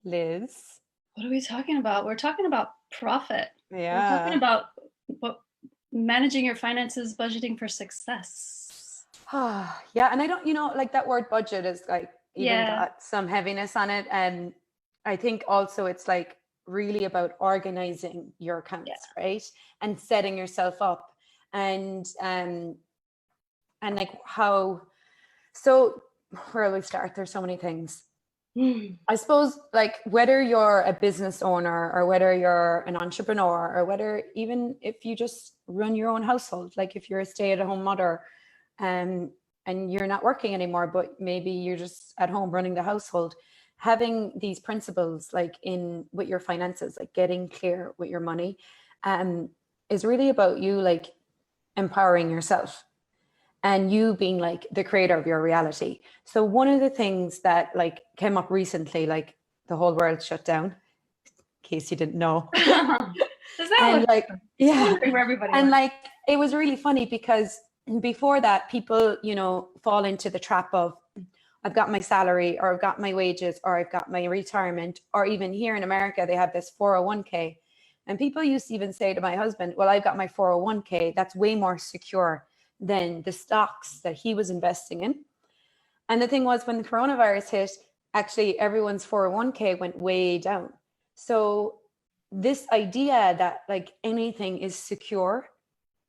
Liz. What are we talking about? We're talking about profit. We're talking Yeah. about what, managing your finances, budgeting for success. Yeah, and I don't, like that word budget is like even Yeah, got some heaviness on it. And I think also it's like really about organizing your yeah, accounts, right? And setting yourself up and like how, so where do we start? There's so many things. I suppose like whether you're a business owner or whether you're an entrepreneur or whether even if you just run your own household, like if you're a stay-at-home mother and you're not working anymore, but maybe you're just at home running the household, having these principles like in with your finances, like getting clear with your money, um, is really about you like empowering yourself and you being like the creator of your reality. So one of the things that like came up recently, like the whole world shut down, in case you didn't know. Is that And what? like, yeah. Where everybody And went? like it was really funny because before that, people, fall into the trap of I've got my salary or I've got my wages or I've got my retirement, or even here in America, they have this 401k. And people used to even say to my husband, well, I've got my 401k, that's way more secure than the stocks that he was investing in. And the thing was, when the coronavirus hit, actually everyone's 401k went way down. So this idea that like anything is secure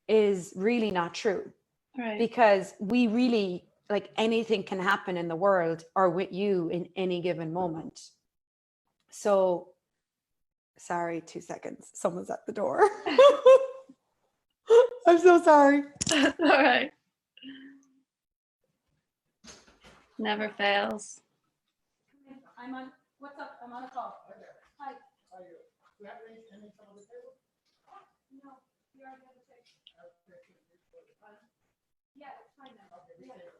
is really not true, Right. because we really like anything can happen in the world or with you in any given moment. So sorry, 2 seconds. Someone's at the door. I'm so sorry. All right. Never fails. I'm on. What's up? I'm on a call. Hi. Are you? You have any trouble with table? No, you're on the other side. Yeah, it's fine now.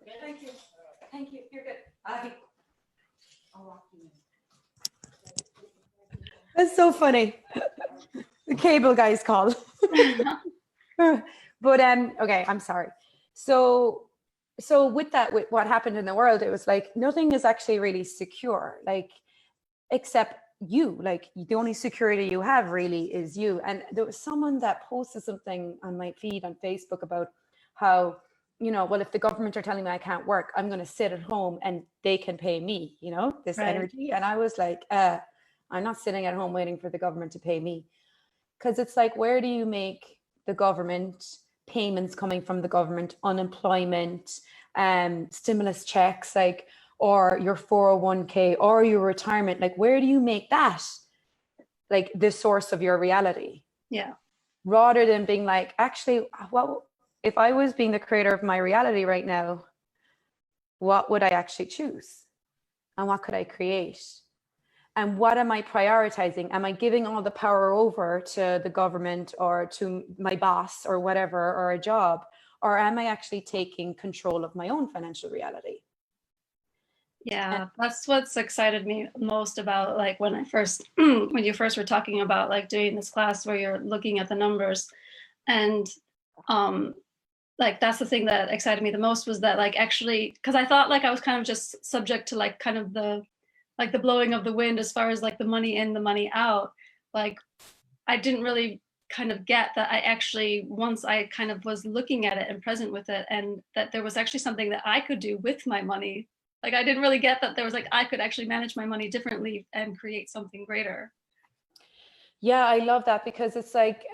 Yeah. Thank you. Thank you. You're good. I'll walk you in. That's so funny. The cable guy's called. But okay, I'm sorry. So with that, with what happened in the world, it was like nothing is actually really secure, like except you. Like the only security you have really is you. And there was someone that posted something on my feed on Facebook about how, well, if the government are telling me I can't work, I'm going to sit at home and they can pay me, this Right. energy. And I was like, I'm not sitting at home waiting for the government to pay me. Because it's like, where do you make the government, payments coming from the government, unemployment, stimulus checks, like, or your 401k or your retirement, like where do you make that like the source of your reality? Yeah. Rather than being like, actually, what if I was being the creator of my reality right now, what would I actually choose? And what could I create? And what am I prioritizing? Am I giving all the power over to the government or to my boss or whatever, or a job? Or am I actually taking control of my own financial reality? Yeah, that's what's excited me most about like when I first when you first were talking about like doing this class where you're looking at the numbers, and um like that's the thing that excited me the most, was that like actually, because I thought like I was kind of just subject to like kind of the like the blowing of the wind as far as like the money in, the money out. Like I didn't really kind of get that I actually, once I kind of was looking at it and present with it, and that there was actually something that I could do with my money. Like I didn't really get that there was like I could actually manage my money differently and create something greater. Yeah, I love that, because it's like,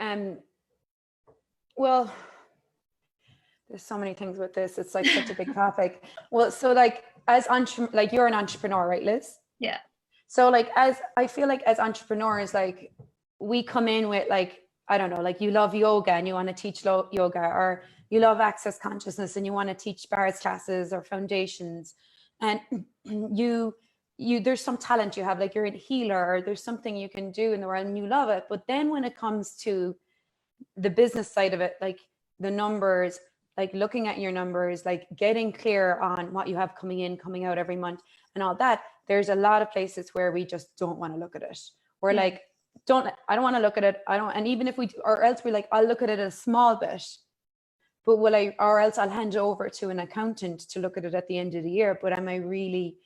well, there's so many things with this. It's like such a big topic. Well, so like like you're an entrepreneur, right, Liz? Yeah. So like as I feel like as entrepreneurs, like we come in with like, I don't know, like you love yoga and you want to teach yoga, or you love access consciousness and you want to teach bars classes or foundations, and you there's some talent you have, like you're a healer, or there's something you can do in the world and you love it. But then when it comes to the business side of it, like the numbers, like looking at your numbers, like getting clear on what you have coming in, coming out every month and all that, there's a lot of places where we just don't want to look at it. We're Yeah. like, I don't want to look at it. I don't, and even if we do, or else we're like, I'll look at it a small bit, but or else I'll hand it over to an accountant to look at it at the end of the year. But am I really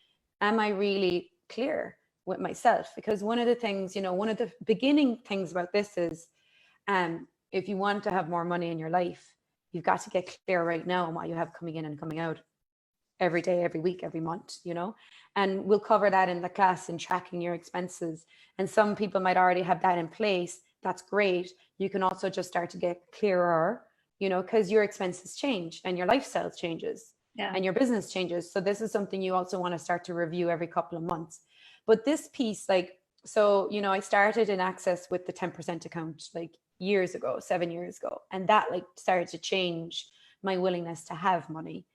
clear? with myself. Because one of the things, one of the beginning things about this is, if you want to have more money in your life, you've got to get clear right now on what you have coming in and coming out every day, every week, every month, and we'll cover that in the class in tracking your expenses. And some people might already have that in place. That's great. You can also just start to get clearer, because your expenses change and your lifestyle changes. Yeah. And your business changes. So this is something you also want to start to review every couple of months. But this piece, I started in Access with the 10% account years ago, 7 years ago. And that started to change my willingness to have money.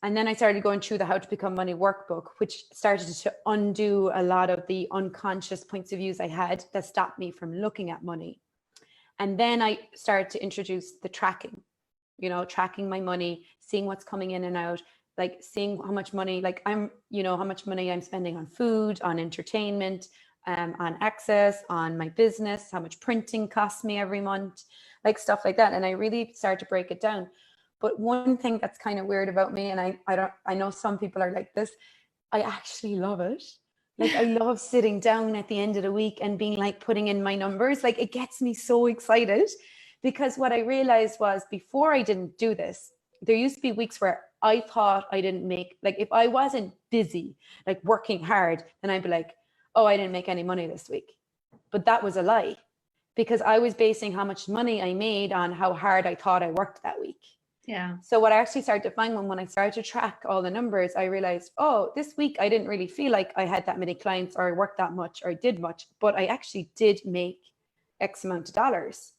And then I started going through the How to Become Money workbook, which started to undo a lot of the unconscious points of views I had that stopped me from looking at money. And then I started to introduce the tracking, tracking my money, seeing what's coming in and out, seeing how much money, how much money I'm spending on food, on entertainment, on Access, on my business, how much printing costs me every month, stuff like that. And I really started to break it down. But one thing that's kind of weird about me, and I know some people are like this, I actually love it. I love sitting down at the end of the week and being putting in my numbers. It gets me so excited, because what I realized was, before I didn't do this, there used to be weeks where I thought I didn't make, if I wasn't busy, working hard, then I'd be like, oh, I didn't make any money this week. But that was a lie, because I was basing how much money I made on how hard I thought I worked that week. Yeah. So what I actually started to find, when I started to track all the numbers, I realized, oh, this week I didn't really feel like I had that many clients, or I worked that much, or I did much, but I actually did make X amount of dollars.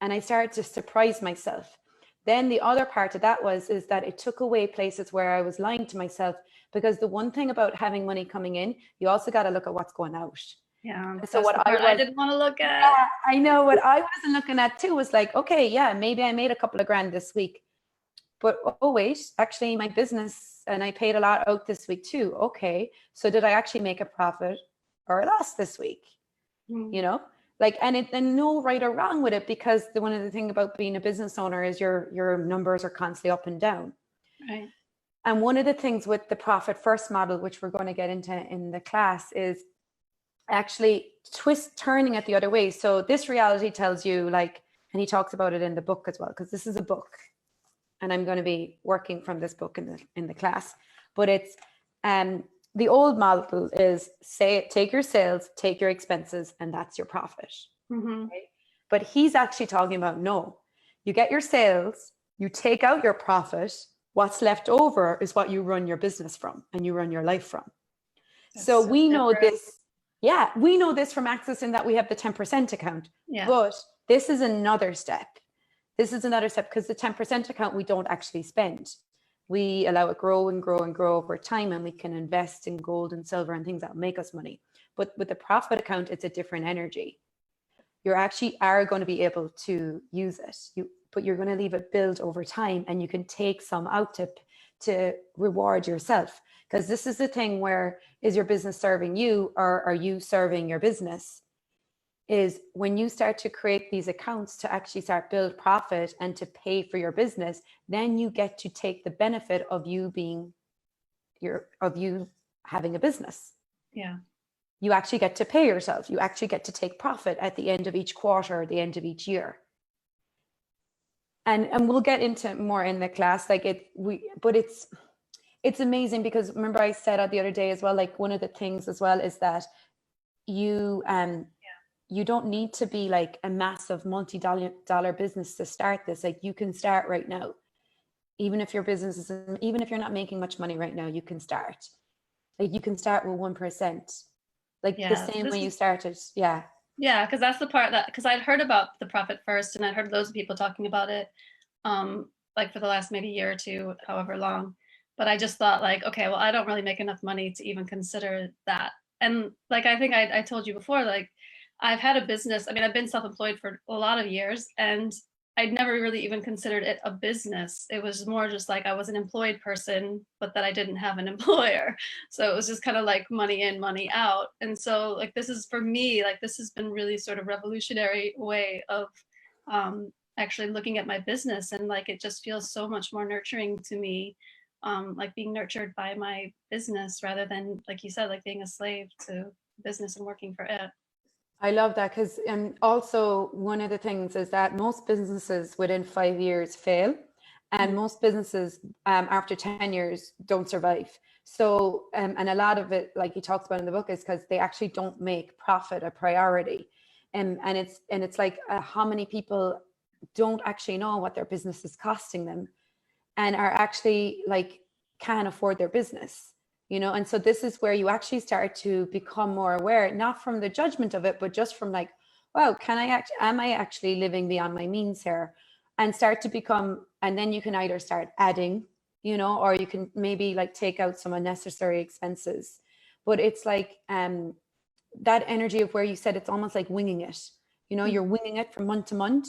And I started to surprise myself. Then the other part of that is that it took away places where I was lying to myself, because the one thing about having money coming in, you also got to look at what's going out. Yeah. So what I didn't want to look at. Yeah, I know what I wasn't looking at too was okay, yeah, maybe I made a couple of grand this week. But oh wait, actually my business, and I paid a lot out this week too. Okay, so did I actually make a profit or a loss this week? And no right or wrong with it, because one of the things about being a business owner is your numbers are constantly up and down. Right. And one of the things with the profit first model, which we're going to get into in the class, is actually turning it the other way. So this reality tells you, and he talks about it in the book as well, because this is a book, and I'm going to be working from this book in the class. But it's the old model is, take your sales, take your expenses, and that's your profit. Mm-hmm. Right? But he's actually talking about, no, you get your sales, you take out your profit, what's left over is what you run your business from and you run your life from. So we know this. Yeah, we know this from Access, in that we have the 10% account. Yeah. But this is another step. This is another step, because the 10% account, we don't actually spend. We allow it grow and grow and grow over time, and we can invest in gold and silver and things that make us money. But with the profit account, it's a different energy. You actually are going to be able to use it, but you're going to leave it build over time, and you can take some out to reward yourself. Because this is the thing where, is your business serving you, or are you serving your business? Is when you start to create these accounts to actually start build profit and to pay for your business, then you get to take the benefit of you having a business. Yeah. You actually get to pay yourself. You actually get to take profit at the end of each quarter, or the end of each year. And we'll get into more in the class. But it's amazing, because remember I said the other day as well, one of the things as well is that you don't need to be a massive multi-dollar business to start this. You can start right now. Even if your business is, even if you're not making much money right now, you can start. You can start with 1%. The same way you started. Yeah. Yeah, because that's the part because I'd heard about the profit first, and I'd heard loads of people talking about it, for the last maybe year or two, however long. But I just thought okay, well, I don't really make enough money to even consider that. And I think I told you before, I've had a business. I mean, I've been self-employed for a lot of years, and I'd never really even considered it a business. It was more just I was an employed person, but that I didn't have an employer. So it was just kind of money in, money out. And so this is, for me, this has been really sort of revolutionary way of actually looking at my business. And it just feels so much more nurturing to me, being nurtured by my business rather than, like you said, being a slave to business and working for it. I love that, because also one of the things is that most businesses within 5 years fail, and most businesses after 10 years don't survive. So and a lot of it, like he talks about in the book, is because they actually don't make profit a priority. And it's like how many people don't actually know what their business is costing them, and are actually like can't afford their business, and so this is where you actually start to become more aware, not from the judgment of it, but just from like, wow, am I actually living beyond my means here? And start to become, and then you can either start adding, or you can maybe like take out some unnecessary expenses. But it's like that energy of where you said it's almost like winging it. You're winging it from month to month,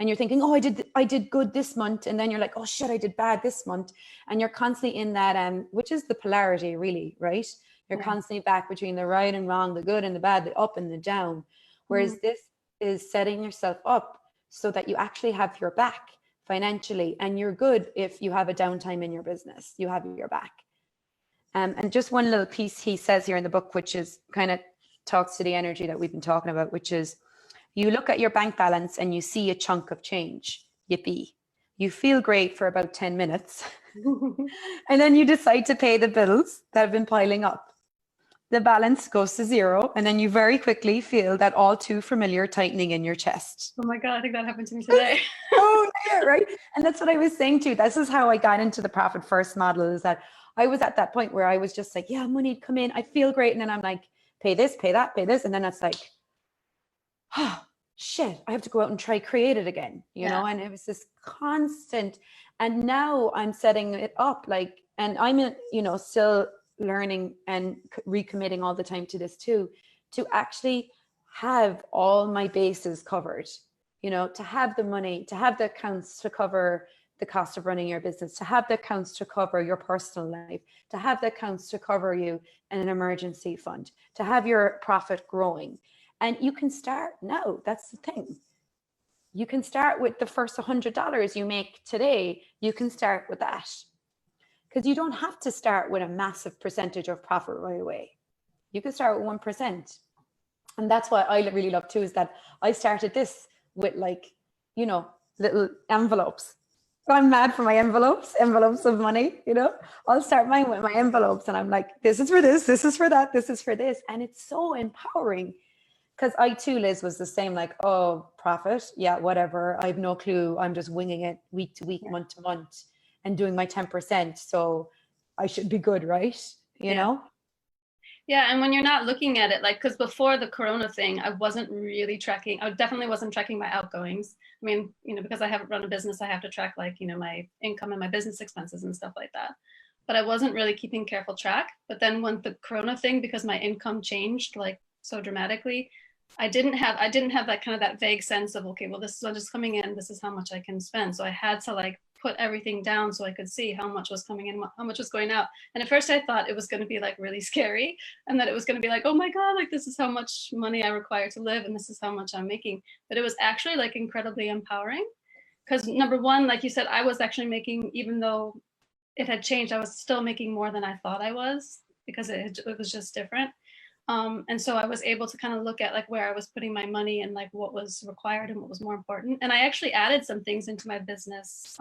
and you're thinking, oh, I did good this month, and then you're like, oh shit, I did bad this month, and you're constantly in that which is the polarity, really, right? You're constantly back between the right and wrong, the good and the bad, the up and the down. Whereas this is setting yourself up so that you actually have your back financially, and you're good if you have a downtime in your business, you have your back. And just one little piece he says here in the book, which is kind of talks to the energy that we've been talking about, which is, you look at your bank balance and you see a chunk of change. Yippee. You feel great for about 10 minutes. And then you decide to pay the bills that have been piling up. The balance goes to zero, and then you very quickly feel that all too familiar tightening in your chest. Oh my God, I think that happened to me today. Oh, yeah, right. And that's what I was saying too. This is how I got into the profit first model, is that I was at that point where I was just like, yeah, money come in, I feel great. And then I'm like, pay this, pay that, pay this. And then it's like, oh shit, I have to go out and try create it again, and it was this constant. And now I'm setting it up like, and I'm still learning and recommitting all the time to this too, to actually have all my bases covered, to have the money, to have the accounts to cover the cost of running your business, to have the accounts to cover your personal life, to have the accounts to cover you in an emergency fund, to have your profit growing. And you can start now. That's the thing. You can start with the first $100 you make today. You can start with that, because you don't have to start with a massive percentage of profit right away. You can start with 1%. And that's what I really love too, is that I started this with like, little envelopes. So I'm mad for my envelopes of money, I'll start mine with my envelopes, and I'm like, this is for this is for that, this is for this. And it's so empowering. Because I too, Liz, was the same, like, oh, profit, yeah, whatever. I have no clue. I'm just winging it week to week, month to month, and doing my 10%. So I should be good, right? You know? Yeah, and when you're not looking at it, like, because before the Corona thing, I wasn't really tracking. I definitely wasn't tracking my outgoings. I mean, because I haven't run a business, I have to track like, my income and my business expenses and stuff like that. But I wasn't really keeping careful track. But then when the Corona thing, because my income changed like so dramatically, I didn't have that kind of that vague sense of, okay, well, this is just coming in, this is how much I can spend. So I had to like put everything down so I could see how much was coming in, how much was going out. And at first I thought it was going to be like really scary, and that it was going to be like, oh my God, like this is how much money I require to live, and this is how much I'm making. But it was actually like incredibly empowering, because number one, like you said, I was actually making, even though it had changed, I was still making more than I thought I was, because it was just different. And so I was able to kind of look at like where I was putting my money and like what was required and what was more important. And I actually added some things into my business,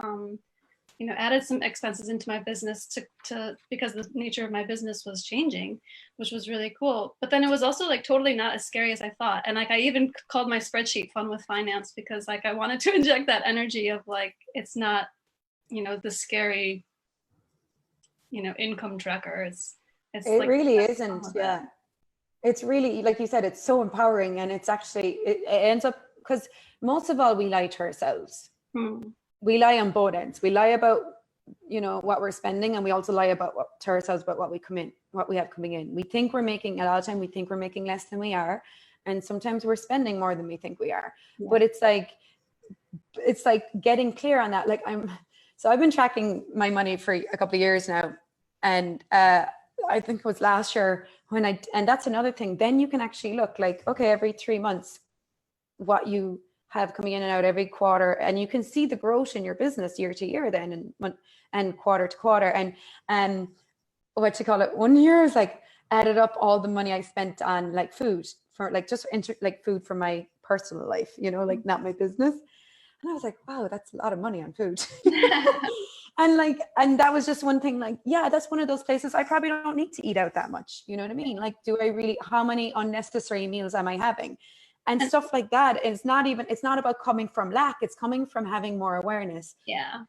added some expenses into my business to because the nature of my business was changing, which was really cool. But then it was also like totally not as scary as I thought. And like I even called my spreadsheet Fun with Finance, because like I wanted to inject that energy of like, it's not, the scary, income tracker. It's it like, really isn't. Yeah. It's really, like you said, it's so empowering. And it's actually, it ends up, because most of all, we lie to ourselves. We lie on both ends. We lie about, what we're spending, and we also lie to ourselves about what we have coming in. We think we're making, a lot of time we think we're making less than we are. And sometimes we're spending more than we think we are. Yeah. But it's like getting clear on that. Like I've been tracking my money for a couple of years now. And I think it was last year and that's another thing. Then you can actually look like, okay, every 3 months, what you have coming in and out every quarter, and you can see the growth in your business year to year then, and quarter to quarter. And what you call it, 1 year is like, added up all the money I spent on like food for like just like food for my personal life, you know, like not my business. And I was like, wow, that's a lot of money on food. And that was just one thing, like, yeah, that's one of those places I probably don't need to eat out that much. You know what I mean? Like, do I really, how many unnecessary meals am I having? And stuff like that. It's not about coming from lack. It's coming from having more awareness. Yeah.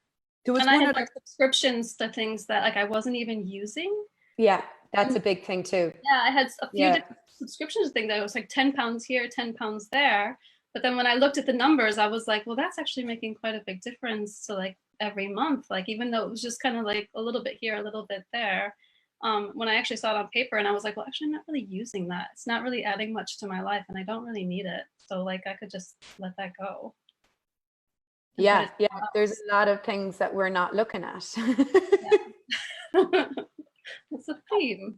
There was and I had like subscriptions to things that like I wasn't even using. Yeah, that's a big thing too. Yeah, I had a few different subscriptions things that was like £10 here, £10 there. But then when I looked at the numbers, I was like, well, that's actually making quite a big difference to like every month. Like, even though it was just kind of like a little bit here, a little bit there. When I actually saw it on paper, and I was like, well, actually, I'm not really using that. It's not really adding much to my life, and I don't really need it. So like, I could just let that go. Yeah. There's a lot of things that we're not looking at. It's a theme.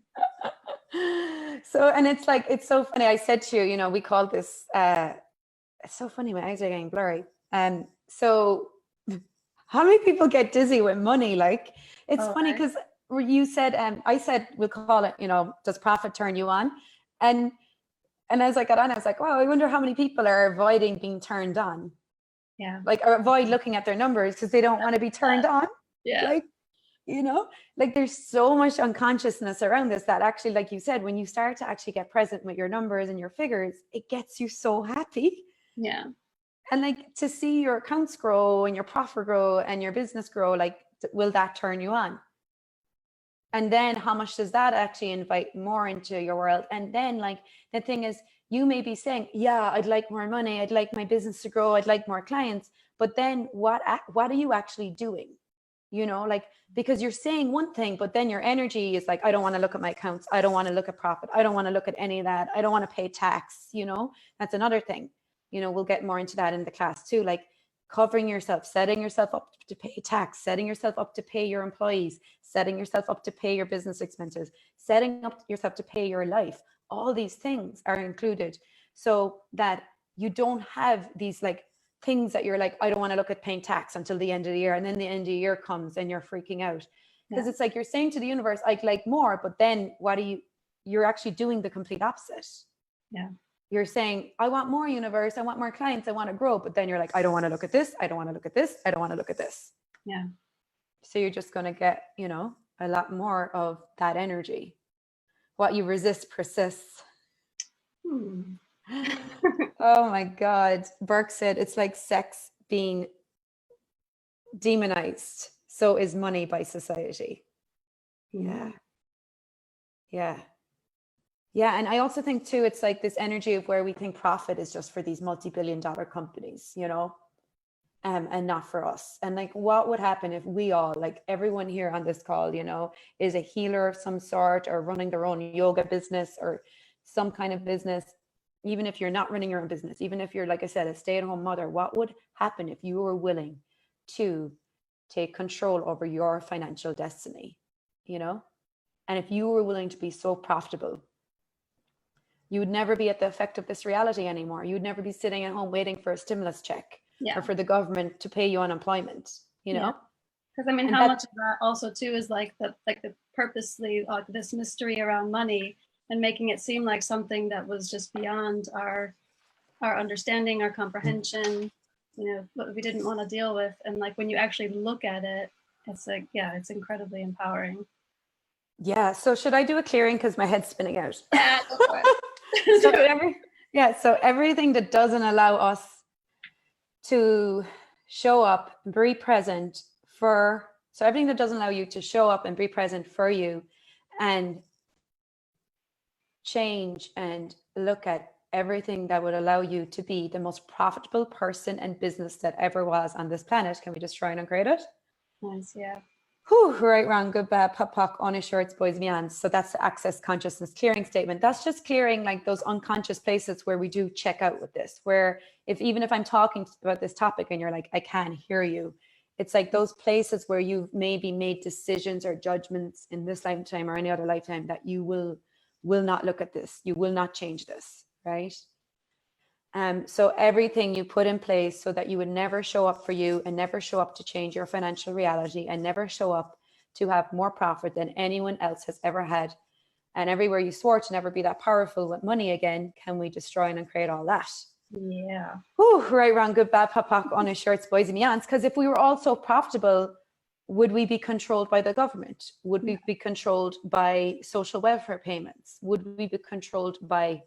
So, and it's like, it's so funny. I said to you, you know, we call this, it's so funny, my eyes are getting blurry. So how many people get dizzy with money? Like, it's funny because you said, I said, we'll call it, you know, does profit turn you on? And as I got on, I was like, wow, I wonder how many people are avoiding being turned on. Yeah. Like, or avoid looking at their numbers because they don't want to be turned on. Yeah. Like, you know, like there's so much unconsciousness around this that actually, like you said, when you start to actually get present with your numbers and your figures, it gets you so happy. Yeah. And like to see your accounts grow and your profit grow and your business grow, like, will that turn you on? And then how much does that actually invite more into your world? And then like the thing is, you may be saying, yeah, I'd like more money. I'd like my business to grow. I'd like more clients. But then what are you actually doing? You know, like, because you're saying one thing, but then your energy is like, I don't want to look at my accounts. I don't want to look at profit. I don't want to look at any of that. I don't want to pay tax. You know, that's another thing. You know, we'll get more into that in the class too. Like covering yourself, setting yourself up to pay tax, setting yourself up to pay your employees, setting yourself up to pay your business expenses, setting up yourself to pay your life. All these things are included so that you don't have these like things that you're like, I don't want to look at paying tax until the end of the year. And then the end of the year comes and you're freaking out because it's like, you're saying to the universe, I'd like more, but then you're actually doing the complete opposite. Yeah. You're saying, I want more, universe. I want more clients. I want to grow. But then you're like, I don't want to look at this. I don't want to look at this. I don't want to look at this. Yeah. So you're just going to get, you know, a lot more of that energy. What you resist persists. Oh my God. Burke said, it's like sex being demonized. So is money by society. Yeah. Yeah. Yeah. And I also think too, it's like this energy of where we think profit is just for these multi-billion-dollar companies, you know, and not for us. And like, what would happen if we all, like everyone here on this call, you know, is a healer of some sort or running their own yoga business or some kind of business, even if you're not running your own business, even if you're, like I said, a stay-at-home mother, what would happen if you were willing to take control over your financial destiny, you know? And if you were willing to be so profitable, you would never be at the effect of this reality anymore. You would never be sitting at home waiting for a stimulus check or for the government to pay you unemployment, you know? Because I mean, how much of that also too is like the purposely this mystery around money and making it seem like something that was just beyond our understanding, our comprehension, you know, what we didn't want to deal with. And like when you actually look at it, it's like, yeah, it's incredibly empowering. Yeah. So should I do a clearing because my head's spinning out? Yeah, go for it. So everything that doesn't allow us to show up and be present so everything that doesn't allow you to show up and be present for you and change and look at everything that would allow you to be the most profitable person and business that ever was on this planet. Can we just try and uncreate it? Nice, yeah. Whew, right, wrong, good, bad, pop, pock, honest shorts, boys, beyond. So that's the access consciousness clearing statement. That's just clearing like those unconscious places where we do check out with this, where even if I'm talking about this topic and you're like, I can't hear you, it's like those places where you've maybe made decisions or judgments in this lifetime or any other lifetime that you will not look at this. You will not change this, right? So everything you put in place so that you would never show up for you and never show up to change your financial reality and never show up to have more profit than anyone else has ever had. And everywhere you swore to never be that powerful with money again, can we destroy and uncreate all that? Yeah. Whew, right, wrong, good, bad, pop, pop, on his shirts, boys and meons. Because if we were all so profitable, would we be controlled by the government? Would we be controlled by social welfare payments? Would we be controlled by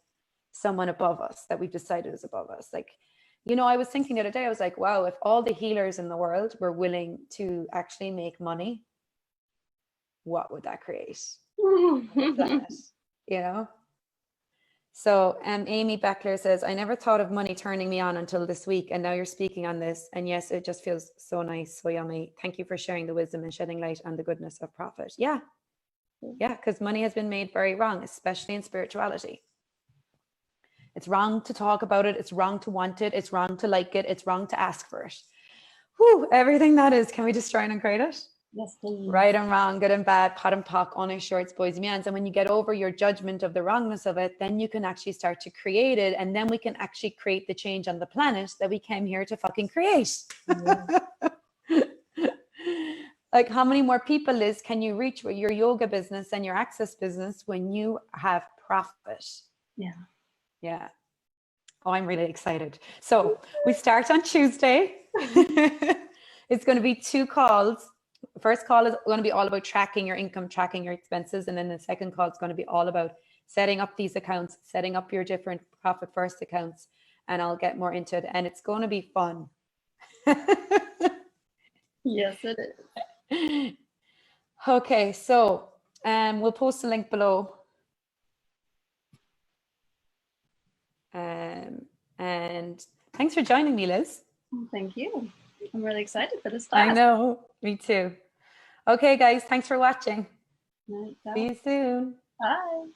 someone above us that we've decided is above us? Like, you know, I was thinking the other day, I was like, wow, if all the healers in the world were willing to actually make money, what would that create? Planet, you know? So Amy Beckler says, I never thought of money turning me on until this week. And now you're speaking on this. And yes, it just feels so nice, so yummy. Thank you for sharing the wisdom and shedding light on the goodness of profit. Yeah. Yeah, because money has been made very wrong, especially in spirituality. It's wrong to talk about it. It's wrong to want it. It's wrong to like it. It's wrong to ask for it. Whew, everything that is, can we destroy and uncreate it? Yes, please. Right and wrong, good and bad, pot and pock, on his shorts, boys and meons. And when you get over your judgment of the wrongness of it, then you can actually start to create it. And then we can actually create the change on the planet that we came here to fucking create. Yeah. Like, how many more people, Liz, can you reach with your yoga business and your access business when you have profit? Yeah. Yeah. Oh, I'm really excited. So we start on Tuesday. It's going to be 2 calls. First call is going to be all about tracking your income, tracking your expenses. And then the second call is going to be all about setting up these accounts, setting up your different profit first accounts. And I'll get more into it. And it's going to be fun. Yes, it is. Okay, so we'll post a link below. And thanks for joining me, Liz. Thank you. I'm really excited for this class. I know, me too. Okay, guys, thanks for watching. Night, See you soon. Bye.